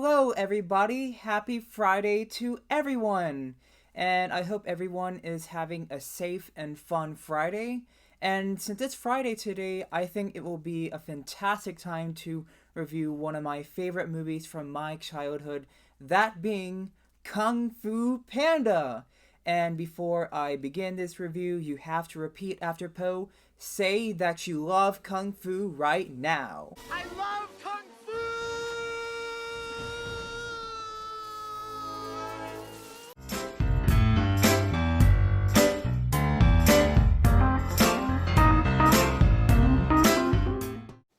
Hello, everybody. Happy Friday to everyone. And I hope everyone is having a safe and fun Friday. And since it's Friday today, I think it will be a fantastic time to review one of my favorite movies from my childhood, that being Kung Fu Panda. And before I begin this review, you have to repeat after Poe, say that you love Kung Fu right now. I love Kung Fu!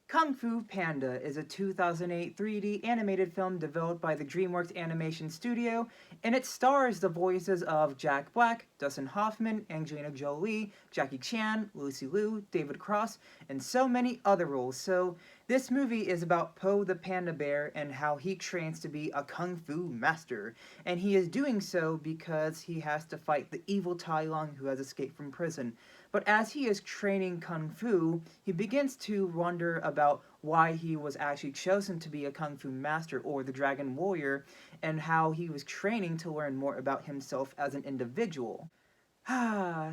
Kung Fu Panda is a 2008 3D animated film developed by the Dreamworks Animation Studio, and it stars the voices of Jack Black, Dustin Hoffman, Angelina Jolie, Jackie Chan, Lucy Liu, David Cross, and so many other roles. So this movie is about Po the Panda Bear and how he trains to be a Kung Fu master, and he is doing so because he has to fight the evil Tai Lung who has escaped from prison. But as he is training Kung Fu, he begins to wonder about why he was actually chosen to be a Kung Fu master or the Dragon Warrior, and how he was training to learn more about himself as an individual.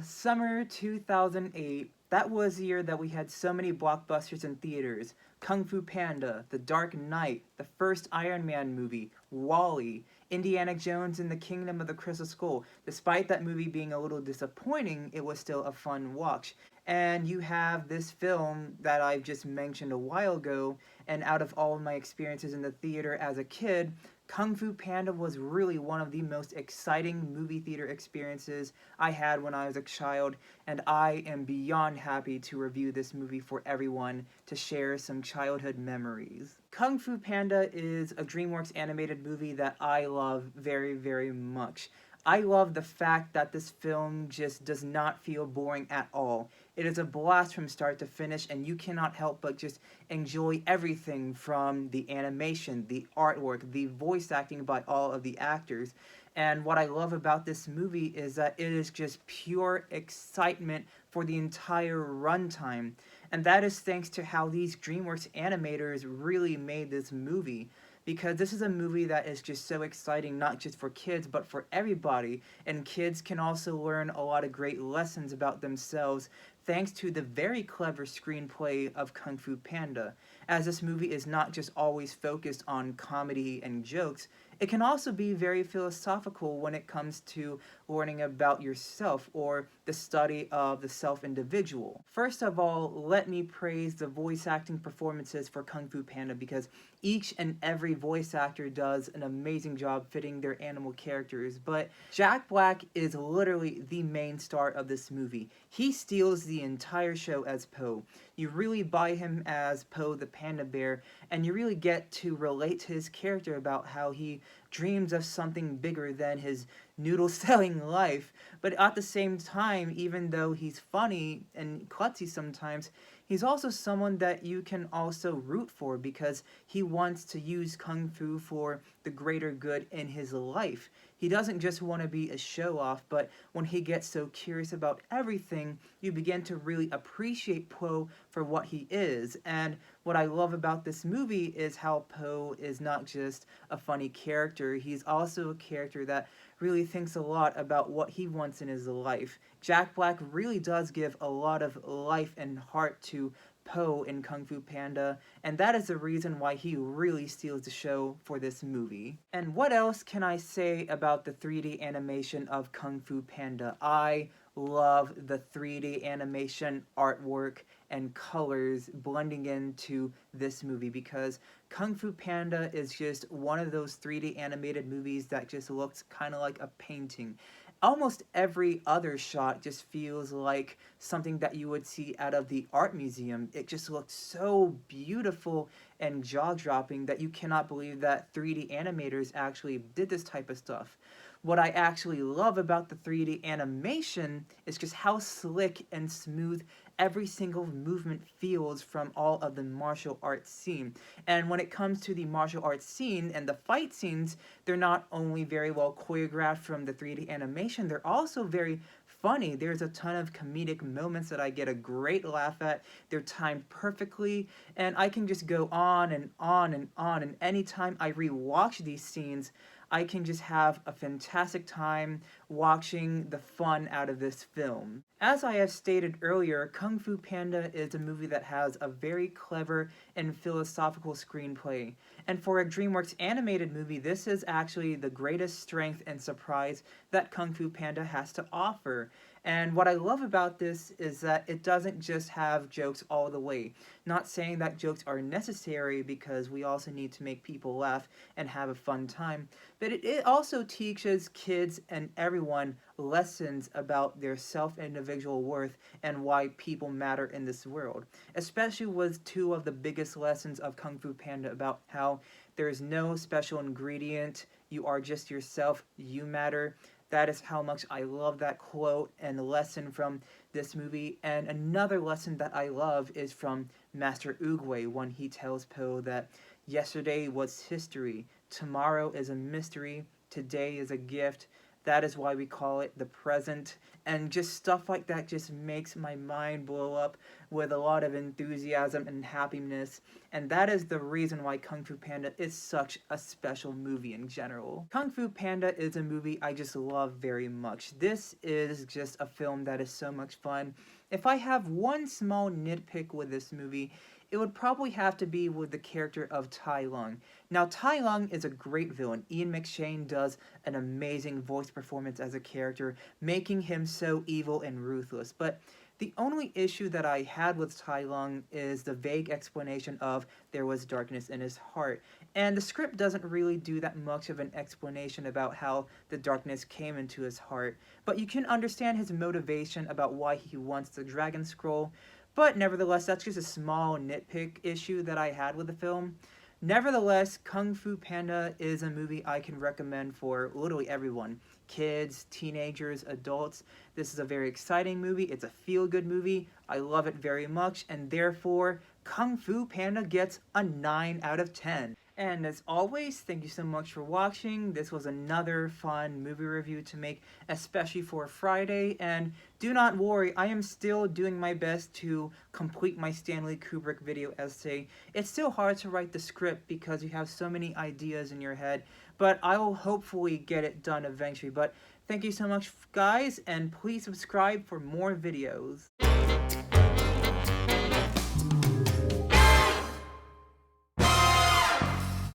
Summer 2008. That was the year that we had so many blockbusters in theaters. Kung Fu Panda, The Dark Knight, the first Iron Man movie, WALL-E, Indiana Jones and the Kingdom of the Crystal Skull. Despite that movie being a little disappointing, it was still a fun watch. And you have this film that I just mentioned a while ago, and out of all of my experiences in the theater as a kid, Kung Fu Panda was really one of the most exciting movie theater experiences I had when I was a child, and I am beyond happy to review this movie for everyone to share some childhood memories. Kung Fu Panda is a DreamWorks animated movie that I love very, very much. I love the fact that this film just does not feel boring at all. It is a blast from start to finish, and you cannot help but just enjoy everything from the animation, the artwork, the voice acting by all of the actors. And what I love about this movie is that it is just pure excitement for the entire runtime. And that is thanks to how these DreamWorks animators really made this movie, because this is a movie that is just so exciting, not just for kids, but for everybody. And kids can also learn a lot of great lessons about themselves thanks to the very clever screenplay of Kung Fu Panda. As this movie is not just always focused on comedy and jokes, it can also be very philosophical when it comes to learning about yourself or the study of the self-individual. First of all, let me praise the voice acting performances for Kung Fu Panda, because each and every voice actor does an amazing job fitting their animal characters. But Jack Black is literally the main star of this movie. He steals the entire show as Po. You really buy him as Po the Panda Bear, and you really get to relate to his character about how he dreams of something bigger than his noodle-selling life. But at the same time, even though he's funny and klutzy sometimes, he's also someone that you can also root for, because he wants to use Kung Fu for the greater good in his life. He doesn't just want to be a show-off, but when he gets so curious about everything, you begin to really appreciate Po for what he is. And what I love about this movie is how Po is not just a funny character, he's also a character that really thinks a lot about what he wants in his life. Jack Black really does give a lot of life and heart to Po in Kung Fu Panda, and that is the reason why he really steals the show for this movie. And what else can I say about the 3D animation of Kung Fu Panda? I love the 3D animation artwork and colors blending into this movie, because Kung Fu Panda is just one of those 3D animated movies that just looks kind of like a painting. Almost every other shot just feels like something that you would see out of the art museum. It just looks so beautiful and jaw-dropping that you cannot believe that 3D animators actually did this type of stuff. What I actually love about the 3D animation is just how slick and smooth every single movement feels from all of the martial arts scene. And when it comes to the martial arts scene and the fight scenes, they're not only very well choreographed from the 3D animation, they're also very funny. There's a ton of comedic moments that I get a great laugh at. They're timed perfectly, and I can just go on and on and on. And anytime I rewatch these scenes, I can just have a fantastic time watching the fun out of this film. As I have stated earlier, Kung Fu Panda is a movie that has a very clever and philosophical screenplay. And for a DreamWorks animated movie, this is actually the greatest strength and surprise that Kung Fu Panda has to offer. And what I love about this is that it doesn't just have jokes all the way. Not saying that jokes are necessary, because we also need to make people laugh and have a fun time, but it also teaches kids and everyone lessons about their self-individual worth and why people matter in this world. Especially with two of the biggest lessons of Kung Fu Panda about how there is no special ingredient, you are just yourself, you matter. That is how much I love that quote and lesson from this movie. And another lesson that I love is from Master Oogway, when he tells Po that yesterday was history, tomorrow is a mystery, today is a gift. That is why we call it the present. And just stuff like that just makes my mind blow up with a lot of enthusiasm and happiness. And that is the reason why Kung Fu Panda is such a special movie in general. Kung Fu Panda is a movie I just love very much. This is just a film that is so much fun. If I have one small nitpick with this movie, it would probably have to be with the character of Tai Lung. Now, Tai Lung is a great villain. Ian McShane does an amazing voice performance as a character, making him so evil and ruthless. But the only issue that I had with Tai Lung is the vague explanation of there was darkness in his heart. And the script doesn't really do that much of an explanation about how the darkness came into his heart. But you can understand his motivation about why he wants the Dragon Scroll. But nevertheless, that's just a small nitpick issue that I had with the film. Nevertheless, Kung Fu Panda is a movie I can recommend for literally everyone. Kids, teenagers, adults. This is a very exciting movie. It's a feel-good movie. I love it very much, and therefore, Kung Fu Panda gets a 9 out of 10. And as always, thank you so much for watching. This was another fun movie review to make, especially for Friday. And do not worry, I am still doing my best to complete my Stanley Kubrick video essay. It's still hard to write the script because you have so many ideas in your head, but I will hopefully get it done eventually. But thank you so much, guys, and please subscribe for more videos.